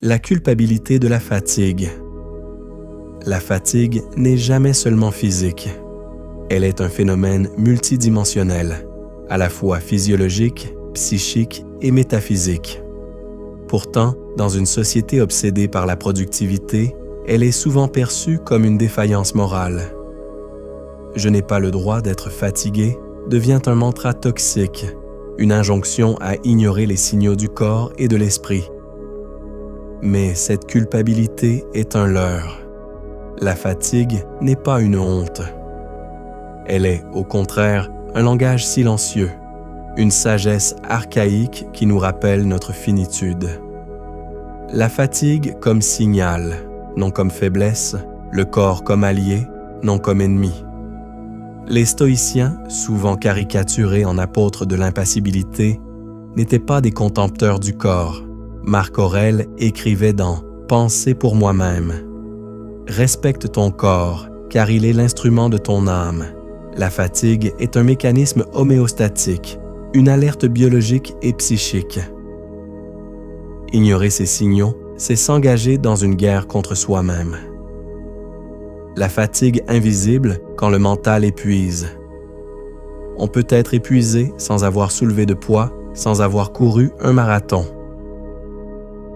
La culpabilité de la fatigue. La fatigue n'est jamais seulement physique. Elle est un phénomène multidimensionnel, à la fois physiologique, psychique et métaphysique. Pourtant, dans une société obsédée par la productivité, elle est souvent perçue comme une défaillance morale. « Je n'ai pas le droit d'être fatigué » devient un mantra toxique, une injonction à ignorer les signaux du corps et de l'esprit. Mais cette culpabilité est un leurre. La fatigue n'est pas une honte. Elle est, au contraire, un langage silencieux, une sagesse archaïque qui nous rappelle notre finitude. La fatigue comme signal, non comme faiblesse, le corps comme allié, non comme ennemi. Les stoïciens, souvent caricaturés en apôtres de l'impassibilité, n'étaient pas des contempteurs du corps. Marc Aurèle écrivait dans « Penser pour moi-même ». Respecte ton corps, car il est l'instrument de ton âme. La fatigue est un mécanisme homéostatique, une alerte biologique et psychique. Ignorer ces signaux, c'est s'engager dans une guerre contre soi-même. La fatigue invisible quand le mental épuise. On peut être épuisé sans avoir soulevé de poids, sans avoir couru un marathon.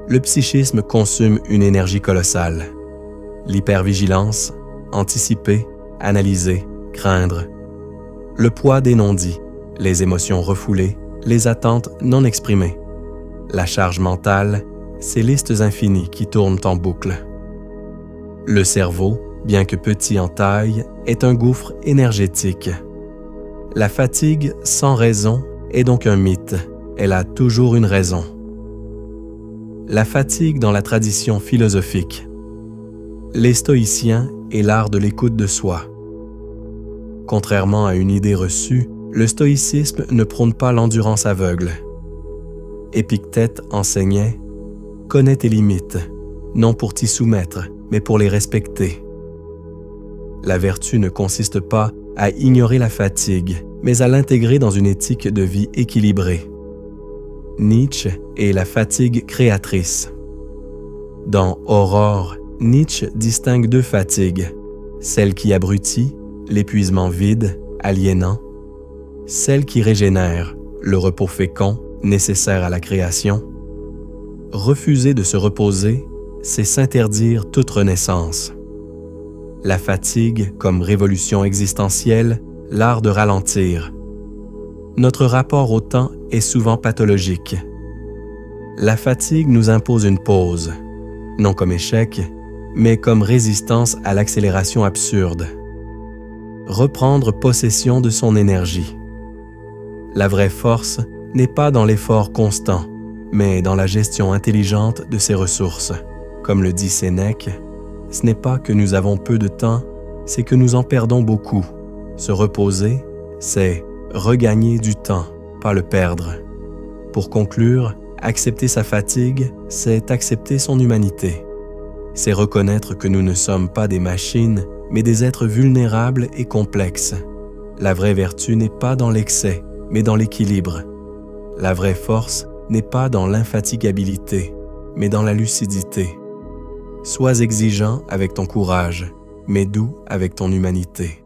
Le psychisme consomme une énergie colossale. L'hypervigilance, anticiper, analyser, craindre. Le poids des non-dits, les émotions refoulées, les attentes non exprimées. La charge mentale, ces listes infinies qui tournent en boucle. Le cerveau, bien que petit en taille, est un gouffre énergétique. La fatigue sans raison est donc un mythe. Elle a toujours une raison. La fatigue dans la tradition philosophique. Les stoïciens et l'art de l'écoute de soi. Contrairement à une idée reçue, le stoïcisme ne prône pas l'endurance aveugle. Épictète enseignait « Connais tes limites, non pour t'y soumettre, mais pour les respecter ». La vertu ne consiste pas à ignorer la fatigue, mais à l'intégrer dans une éthique de vie équilibrée. Nietzsche est la fatigue créatrice. Dans Aurore, Nietzsche distingue deux fatigues, celle qui abrutit, l'épuisement vide, aliénant, celle qui régénère, le repos fécond, nécessaire à la création. Refuser de se reposer, c'est s'interdire toute renaissance. La fatigue comme révolution existentielle, l'art de ralentir. Notre rapport au temps est souvent pathologique. La fatigue nous impose une pause, non comme échec, mais comme résistance à l'accélération absurde. Reprendre possession de son énergie. La vraie force n'est pas dans l'effort constant, mais dans la gestion intelligente de ses ressources. Comme le dit Sénèque, ce n'est pas que nous avons peu de temps, c'est que nous en perdons beaucoup. Se reposer, c'est regagner du temps, pas le perdre. Pour conclure, accepter sa fatigue, c'est accepter son humanité. C'est reconnaître que nous ne sommes pas des machines, mais des êtres vulnérables et complexes. La vraie vertu n'est pas dans l'excès, mais dans l'équilibre. La vraie force n'est pas dans l'infatigabilité, mais dans la lucidité. Sois exigeant avec ton courage, mais doux avec ton humanité.